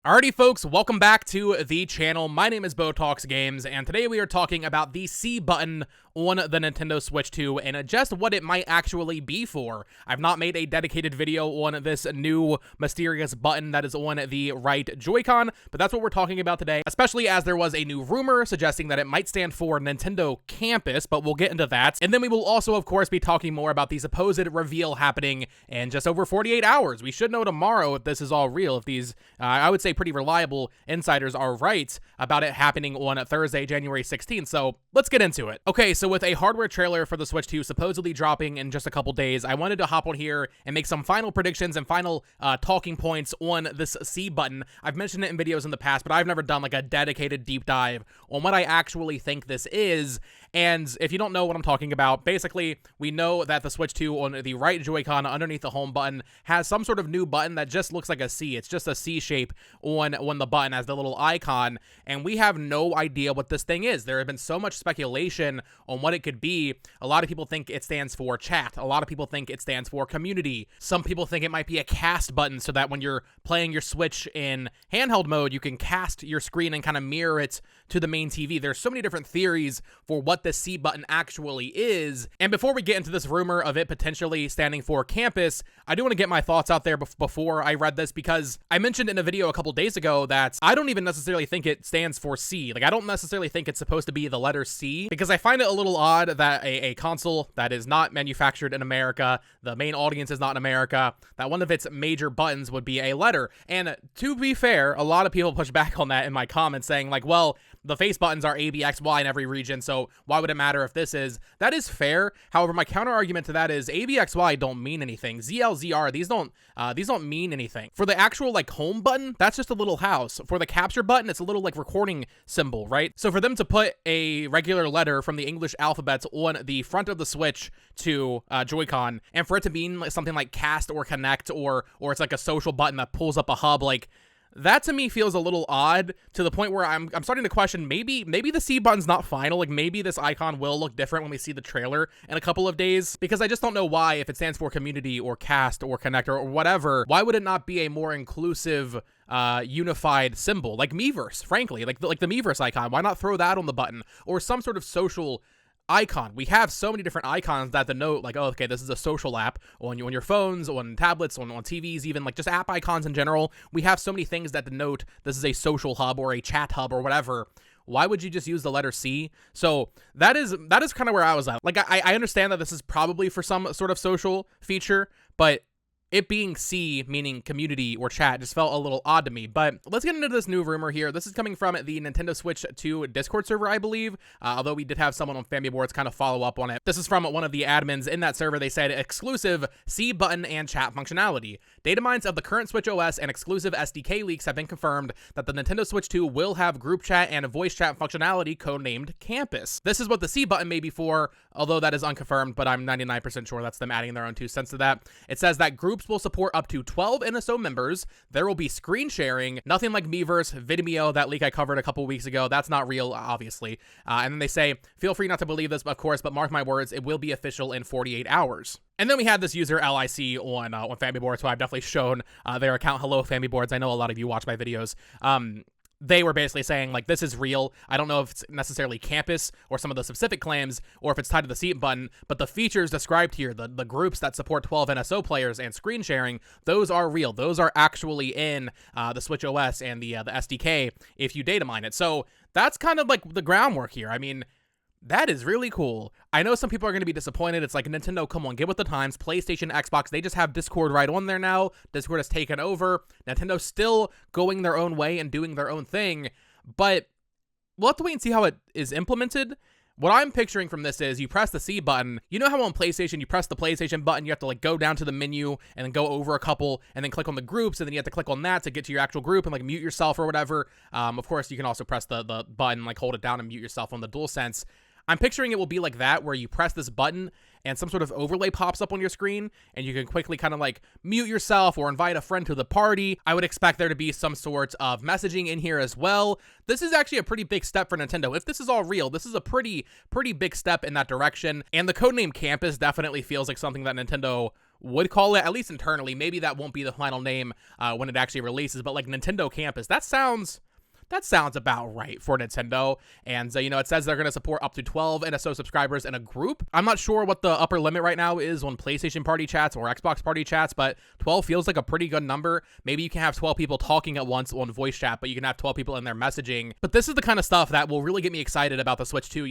Alrighty folks, welcome back to the channel. My name is Botox Games, and today we are talking about the C button on the Nintendo Switch 2 and just what it might actually be for. I've not made a dedicated video on this new mysterious button that is on the right Joy-Con, but that's what we're talking about today, especially as there was a new rumor suggesting that it might stand for Nintendo Campus, but we'll get into that. And then we will also, of course, be talking more about the supposed reveal happening in just over 48 hours. We should know tomorrow if this is all real, if these, I would say, pretty reliable insiders are right about it happening on Thursday, January 16th, so let's get into it. Okay, so with a hardware trailer for the Switch 2 supposedly dropping in just a couple days, I wanted to hop on here and make some final predictions and final talking points on this C button. I've mentioned it in videos in the past, but I've never done like a dedicated deep dive on what I actually think this is. And if you don't know what I'm talking about, basically, we know that the Switch 2 on the right Joy-Con underneath the home button has some sort of new button that just looks like a C. It's just a C shape on the button as the little icon, and we have no idea what this thing is. There have been so much speculation on what it could be. A lot of people think it stands for chat. A lot of people think it stands for community. Some people think it might be a cast button so that when you're playing your Switch in handheld mode, you can cast your screen and kind of mirror it to the main TV. There's so many different theories for what this C button actually is. And before we get into this rumor of it potentially standing for campus, I do want to get my thoughts out there before I read this, because I mentioned in a video a couple days ago that I don't even necessarily think it stands for C. Like, I don't necessarily think it's supposed to be the letter C, because I find it a little odd that a console that is not manufactured in America, the main audience is not in America, that one of its major buttons would be a letter. And to be fair, a lot of people push back on that in my comments, saying like, well, the face buttons are A, B, X, Y in every region, so why would it matter if this is? That is fair. However, my counter argument to that is A, B, X, Y don't mean anything. Z, L, Z, R, these don't mean anything. For the actual like home button, that's just a little house. For the capture button, it's a little like recording symbol, right? So for them to put a regular letter from the English alphabet on the front of the Switch to Joy-Con, and for it to mean like something like cast or connect, or it's like a social button that pulls up a hub, like, that to me feels a little odd, to the point where I'm starting to question maybe the C button's not final. Like, maybe this icon will look different when we see the trailer in a couple of days, because I just don't know why, if it stands for community or cast or connector or whatever, why would it not be a more inclusive unified symbol like Miiverse? Frankly, like the Miiverse icon, why not throw that on the button, or some sort of social icon? We have so many different icons that denote like, oh, okay, this is a social app on your phones, on tablets, on TVs, even like just app icons in general. We have so many things that denote this is a social hub or a chat hub or whatever. Why would you just use the letter C? So that is kind of where I was at. Like, I understand that this is probably for some sort of social feature, but it being C, meaning community or chat, just felt a little odd to me. But let's get into this new rumor here. This is coming from the Nintendo Switch 2 Discord server, I believe, although we did have someone on Family Boards kind of follow up on it. This is from one of the admins in that server. They said, exclusive C button and chat functionality. Dataminds of the current Switch OS and exclusive SDK leaks have been confirmed that the Nintendo Switch 2 will have group chat and voice chat functionality codenamed Campus. This is what the C button may be for, although that is unconfirmed, but I'm 99% sure that's them adding their own 2 cents to that. It says that groups will support up to 12 NSO members. There will be screen sharing, nothing like Miiverse, Vimeo, that leak I covered a couple weeks ago. That's not real, obviously. And then they say, feel free not to believe this, of course, but mark my words, it will be official in 48 hours. And then we had this user LIC on Family Boards, who I've definitely shown their account. Hello, Family Boards. I know a lot of you watch my videos. They were basically saying, like, this is real. I don't know if it's necessarily campus or some of the specific claims, or if it's tied to the C button, but the features described here, the groups that support 12 NSO players and screen sharing, those are real. Those are actually in the Switch OS and the SDK if you data mine it. So that's kind of like the groundwork here. I mean, that is really cool. I know some people are going to be disappointed. It's like, Nintendo, come on, get with the times. PlayStation, Xbox, they just have Discord right on there now. Discord has taken over. Nintendo's still going their own way and doing their own thing, but we'll have to wait and see how it is implemented. What I'm picturing from this is you press the C button. You know how on PlayStation, you press the PlayStation button, you have to like go down to the menu and then go over a couple and then click on the groups, and then you have to click on that to get to your actual group and like mute yourself or whatever. Of course, you can also press the button, like hold it down and mute yourself on the DualSense. I'm picturing it will be like that, where you press this button and some sort of overlay pops up on your screen, and you can quickly kind of like mute yourself or invite a friend to the party. I would expect there to be some sort of messaging in here as well. This is actually a pretty big step for Nintendo. If this is all real, this is a pretty big step in that direction, and the codename Campus definitely feels like something that Nintendo would call it, at least internally. Maybe that won't be the final name when it actually releases, but like Nintendo Campus, that sounds about right for Nintendo. And, it says they're going to support up to 12 NSO subscribers in a group. I'm not sure what the upper limit right now is on PlayStation party chats or Xbox party chats, but 12 feels like a pretty good number. Maybe you can have 12 people talking at once on voice chat, but you can have 12 people in there messaging. But this is the kind of stuff that will really get me excited about the Switch 2.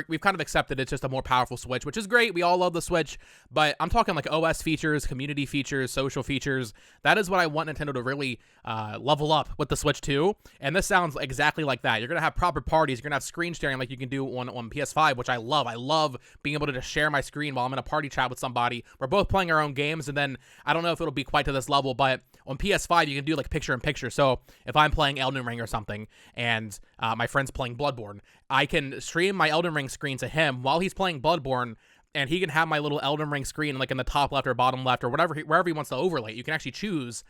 We've kind of accepted it's just a more powerful Switch, which is great. We all love the Switch, but I'm talking like OS features, community features, social features. That is what I want Nintendo to really level up with the Switch 2. And this sounds exactly like that. You're going to have proper parties. You're going to have screen sharing like you can do on PS5, which I love. I love being able to just share my screen while I'm in a party chat with somebody. We're both playing our own games, and then I don't know if it'll be quite to this level, but on PS5, you can do like picture-in-picture. So if I'm playing Elden Ring or something, and my friend's playing Bloodborne, I can stream my Elden Ring screen to him while he's playing Bloodborne, and he can have my little Elden Ring screen like in the top left or bottom left or whatever, wherever he wants to overlay. You can actually choose.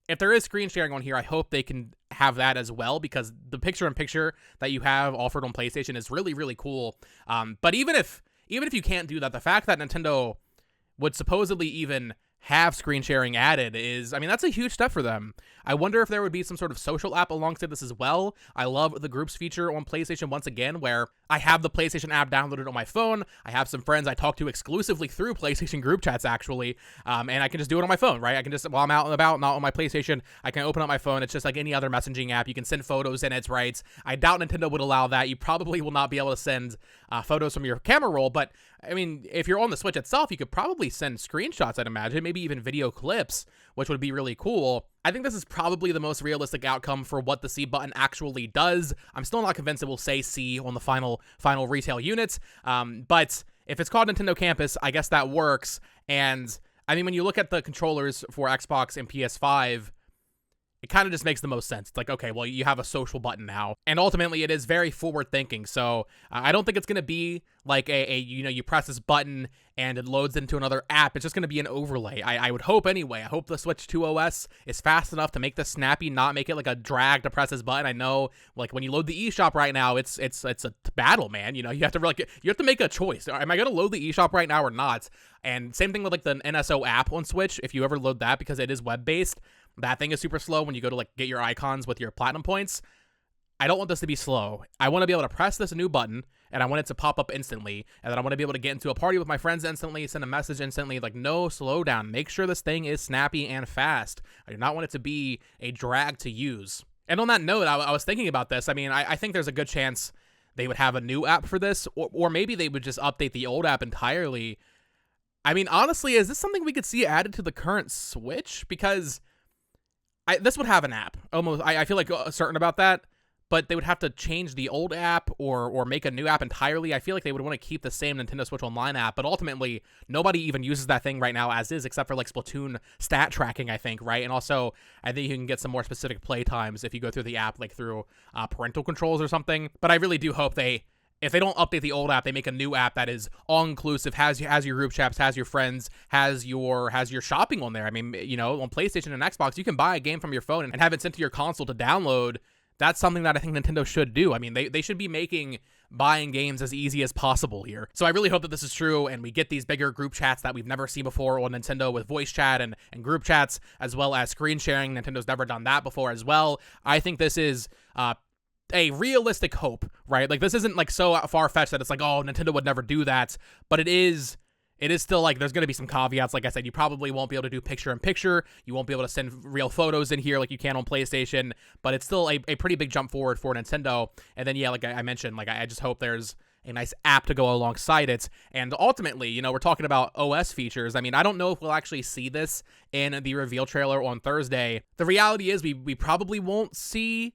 If there is screen sharing on here, I hope they can have that as well, because the picture-in-picture that you have offered on PlayStation is really, really cool. But even if you can't do that, the fact that Nintendo would supposedly even have screen sharing added is, that's a huge step for them. I wonder if there would be some sort of social app alongside this as well. I love the groups feature on PlayStation once again, where I have the PlayStation app downloaded on my phone. I have some friends I talk to exclusively through PlayStation group chats, actually, and I can just do it on my phone, right? I can just, while I'm out and about, not on my PlayStation, I can open up my phone. It's just like any other messaging app. You can send photos in it, right? I doubt Nintendo would allow that. You probably will not be able to send photos from your camera roll, but if you're on the Switch itself, you could probably send screenshots, I'd imagine, maybe even video clips, which would be really cool. I think this is probably the most realistic outcome for what the C button actually does. I'm still not convinced it will say C on the final retail units, but if it's called Nintendo Campus, I guess that works. And when you look at the controllers for Xbox and PS5, it kind of just makes the most sense. It's like, okay, well, you have a social button now. And ultimately, it is very forward-thinking. So I don't think it's going to be like you press this button and it loads into another app. It's just going to be an overlay. I would hope anyway. I hope the Switch 2 OS is fast enough to make this snappy, not make it like a drag to press this button. I know, like, when you load the eShop right now, it's a battle, man. You have to make a choice. Am I going to load the eShop right now or not? And same thing with like the NSO app on Switch. If you ever load that, because it is web-based, that thing is super slow when you go to like get your icons with your platinum points. I don't want this to be slow. I want to be able to press this new button, and I want it to pop up instantly, and then I want to be able to get into a party with my friends instantly, send a message instantly. Like, no slowdown. Make sure this thing is snappy and fast. I do not want it to be a drag to use. And on that note, I was thinking about this. I think there's a good chance they would have a new app for this, or maybe they would just update the old app entirely. Honestly, is this something we could see added to the current Switch? Because this would have an app. Almost, I feel like certain about that, but they would have to change the old app or make a new app entirely. I feel like they would want to keep the same Nintendo Switch Online app, but ultimately, nobody even uses that thing right now as is, except for like Splatoon stat tracking, I think, right? And also, I think you can get some more specific play times if you go through the app, like through parental controls or something. But I really do hope if they don't update the old app, they make a new app that is all-inclusive, has your group chats, has your friends, has your shopping on there. On PlayStation and Xbox, you can buy a game from your phone and have it sent to your console to download. That's something that I think Nintendo should do. They should be making buying games as easy as possible here. So I really hope that this is true, and we get these bigger group chats that we've never seen before on Nintendo with voice chat and group chats, as well as screen sharing. Nintendo's never done that before as well. I think this is a realistic hope, right? Like, this isn't like so far-fetched that it's like, oh, Nintendo would never do that, but it is still like, there's going to be some caveats. Like I said, you probably won't be able to do picture-in-picture. You won't be able to send real photos in here like you can on PlayStation, but it's still a pretty big jump forward for Nintendo. And then, yeah, like I mentioned, like I just hope there's a nice app to go alongside it. And ultimately, we're talking about OS features. I don't know if we'll actually see this in the reveal trailer on Thursday. The reality is we probably won't see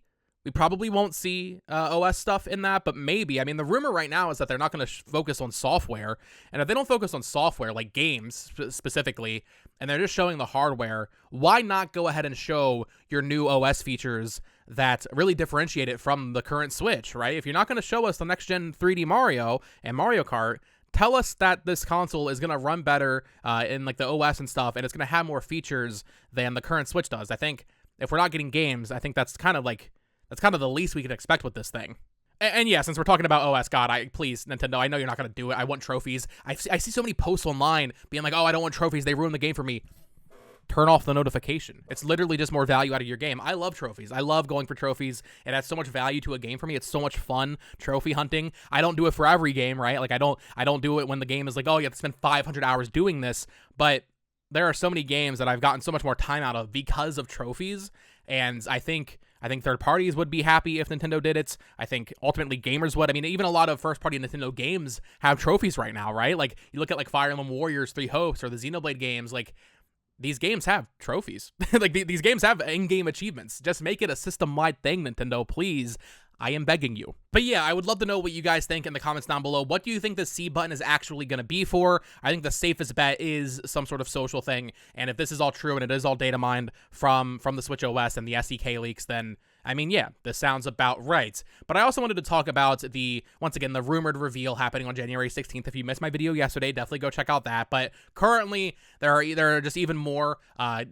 OS stuff in that, but maybe. The rumor right now is that they're not going to focus on software, and if they don't focus on software, like games specifically, and they're just showing the hardware, why not go ahead and show your new OS features that really differentiate it from the current Switch, right? If you're not going to show us the next-gen 3D Mario and Mario Kart, tell us that this console is going to run better in like the OS and stuff, and it's going to have more features than the current Switch does. I think if we're not getting games, I think that's kind of the least we could expect with this thing. And yeah, since we're talking about OS, God, please, Nintendo, I know you're not going to do it. I want trophies. I see so many posts online being like, oh, I don't want trophies. They ruined the game for me. Turn off the notification. It's literally just more value out of your game. I love trophies. I love going for trophies. It adds so much value to a game for me. It's so much fun trophy hunting. I don't do it for every game, right? Like I don't do it when the game is like, oh, you have to spend 500 hours doing this. But there are so many games that I've gotten so much more time out of because of trophies. And I think third parties would be happy if Nintendo did it. I think ultimately gamers would. I mean, even a lot of first-party Nintendo games have trophies right now, right? Like you look at like Fire Emblem Warriors 3 Hopes or the Xenoblade games, like these games have trophies. Like these games have in-game achievements. Just make it a system-wide thing, Nintendo, please. I am begging you. But yeah, I would love to know what you guys think in the comments down below. What do you think the C button is actually going to be for? I think the safest bet is some sort of social thing. And if this is all true and it is all data mined from the Switch OS and the SDK leaks, then I mean, yeah, this sounds about right. But I also wanted to talk about once again, the rumored reveal happening on January 16th. If you missed my video yesterday, definitely go check out that. But currently, there are just even more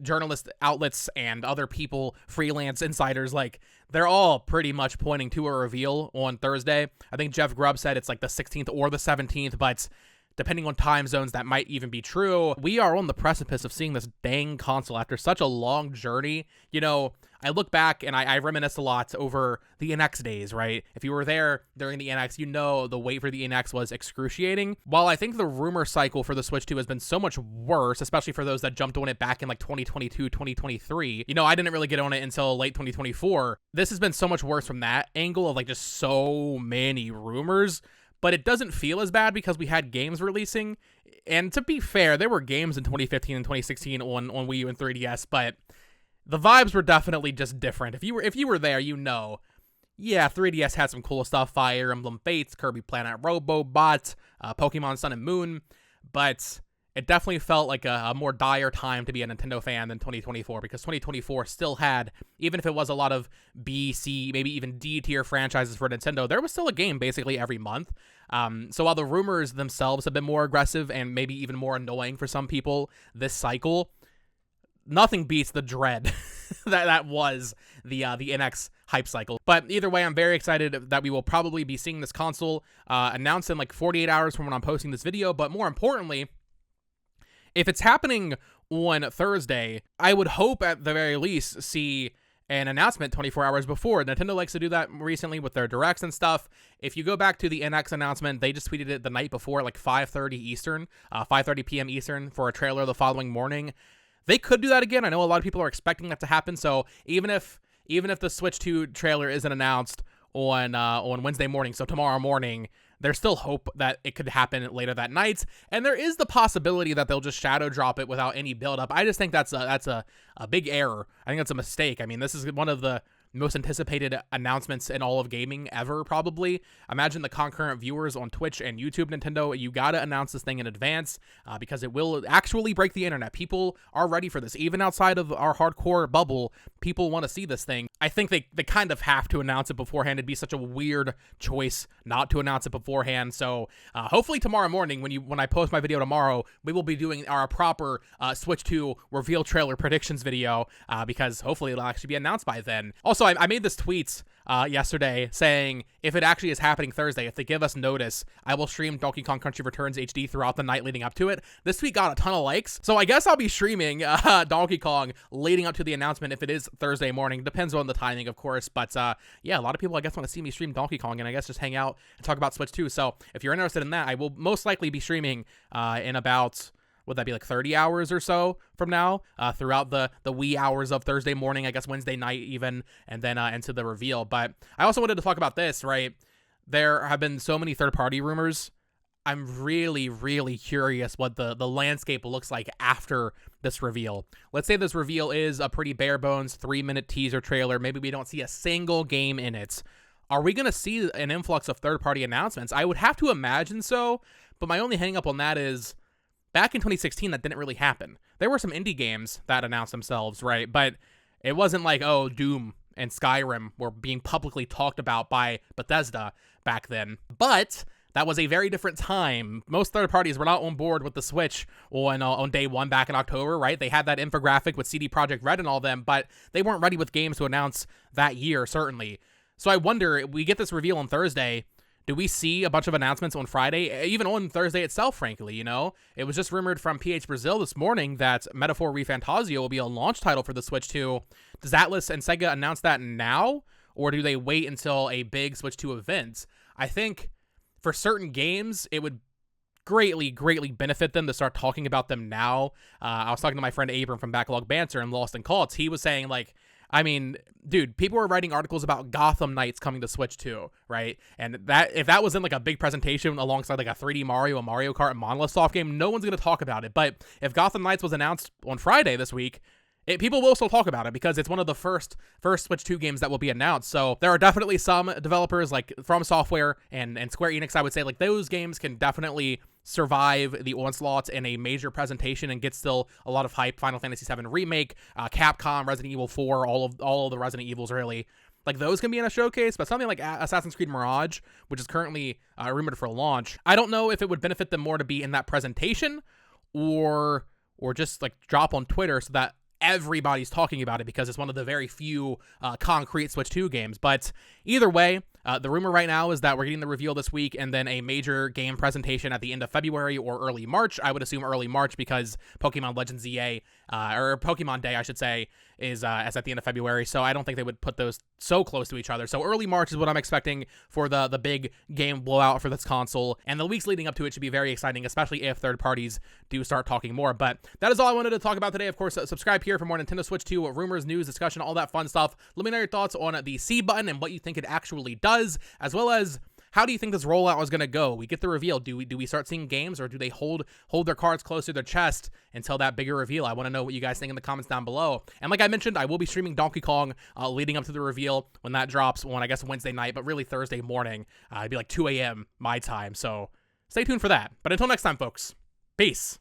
journalist outlets and other people, freelance insiders, like they're all pretty much pointing to a reveal on Thursday. I think Jeff Grubb said it's like the 16th or the 17th, but depending on time zones, that might even be true. We are on the precipice of seeing this dang console after such a long journey. You know, I look back and I reminisce a lot over the NX days, right? If you were there during the NX, you know the wait for the NX was excruciating. While I think the rumor cycle for the Switch 2 has been so much worse, especially for those that jumped on it back in like 2022, 2023. You know, I didn't really get on it until late 2024. This has been so much worse from that angle of like just so many rumors. But it doesn't feel as bad because we had games releasing. And to be fair, there were games in 2015 and 2016 on Wii U and 3DS, but the vibes were definitely just different. If you were there, you know. Yeah, 3DS had some cool stuff, Fire Emblem Fates, Kirby Planet Robobot, Pokemon Sun and Moon, but it definitely felt like a more dire time to be a Nintendo fan than 2024, because 2024 still had, even if it was a lot of B, C, maybe even D tier franchises for Nintendo, there was still a game basically every month. So while the rumors themselves have been more aggressive and maybe even more annoying for some people this cycle, nothing beats the dread that was the NX hype cycle. But either way, I'm very excited that we will probably be seeing this console announced in like 48 hours from when I'm posting this video. But more importantly, if it's happening on Thursday, I would hope at the very least see an announcement 24 hours before. Nintendo likes to do that recently with their directs and stuff. If you go back to the NX announcement, they just tweeted it the night before, like 5:30 Eastern, 5:30 p.m. Eastern for a trailer the following morning. They could do that again. I know a lot of people are expecting that to happen. So even if the Switch 2 trailer isn't announced on Wednesday morning, so tomorrow morning, there's still hope that it could happen later that night, and there is the possibility that they'll just shadow drop it without any build-up. I just think that's a big error. I think that's a mistake. I mean, this is one of the most anticipated announcements in all of gaming ever, probably. Imagine the concurrent viewers on Twitch and YouTube, Nintendo. You gotta announce this thing in advance because it will actually break the internet. People are ready for this. Even outside of our hardcore bubble, people want to see this thing. I think they kind of have to announce it beforehand. It'd be such a weird choice not to announce it beforehand. So hopefully tomorrow morning, when I post my video tomorrow, we will be doing our proper Switch 2 reveal trailer predictions video because hopefully it'll actually be announced by then. Also, I made this tweet yesterday saying if it actually is happening Thursday, if they give us notice, I will stream Donkey Kong Country Returns HD throughout the night leading up to it. This tweet got a ton of likes, so I guess I'll be streaming Donkey Kong leading up to the announcement if it is Thursday morning. Depends on the timing, of course, but yeah, a lot of people I guess want to see me stream Donkey Kong and I guess just hang out and talk about Switch 2. So if you're interested in that, I will most likely be streaming in about, would that be like 30 hours or so from now, throughout the wee hours of Thursday morning, I guess Wednesday night even, and then into the reveal. But I also wanted to talk about this, right? There have been so many third-party rumors. I'm really, really curious what the landscape looks like after this reveal. Let's say this reveal is a pretty bare-bones 3-minute teaser trailer. Maybe we don't see a single game in it. Are we going to see an influx of third-party announcements? I would have to imagine so, but my only hang-up on that is back in 2016, that didn't really happen. There were some indie games that announced themselves, right? But it wasn't like, oh, Doom and Skyrim were being publicly talked about by Bethesda back then. But that was a very different time. Most third parties were not on board with the Switch on day one back in October, right? They had that infographic with CD Projekt Red and all them, but they weren't ready with games to announce that year, certainly. So I wonder, we get this reveal on Thursday. Do we see a bunch of announcements on Friday, even on Thursday itself, frankly, you know? It was just rumored from PH Brazil this morning that Metaphor ReFantazio will be a launch title for the Switch 2. Does Atlus and Sega announce that now, or do they wait until a big Switch 2 event? I think for certain games, it would greatly benefit them to start talking about them now. I was talking to my friend Abram from Backlog Banter and Lost in Cults. He was saying, like, I mean, dude, people were writing articles about Gotham Knights coming to Switch 2, right? And that, if that was in like a big presentation alongside like a 3D Mario, a Mario Kart, and Monolith Soft game, no one's going to talk about it. But if Gotham Knights was announced on Friday this week, people will still talk about it because it's one of the first Switch 2 games that will be announced. So there are definitely some developers like From Software and Square Enix, I would say, like those games can definitely survive the onslaught in a major presentation and get still a lot of hype. Final Fantasy VII Remake, Capcom, Resident Evil 4, all of the Resident Evils, really. Like, those can be in a showcase, but something like Assassin's Creed Mirage, which is currently rumored for launch, I don't know if it would benefit them more to be in that presentation or just, like, drop on Twitter so that everybody's talking about it because it's one of the very few concrete Switch 2 games. But either way, the rumor right now is that we're getting the reveal this week and then a major game presentation at the end of February or early March. I would assume early March because Pokemon Legends EA, or Pokemon Day, I should say, is at the end of February. So I don't think they would put those so close to each other. So early March is what I'm expecting for the big game blowout for this console. And the weeks leading up to it should be very exciting, especially if third parties do start talking more. But that is all I wanted to talk about today. Of course, subscribe here for more Nintendo Switch 2 rumors, news, discussion, all that fun stuff. Let me know your thoughts on the C button and what you think it actually does, as well as how do you think this rollout is going to go? We get the reveal. Do we start seeing games, or do they hold their cards close to their chest until that bigger reveal? I want to know what you guys think in the comments down below. And like I mentioned, I will be streaming Donkey Kong leading up to the reveal when that drops on, I guess, Wednesday night, but really Thursday morning. It'd be like 2 a.m. my time, so stay tuned for that. But until next time, folks, peace.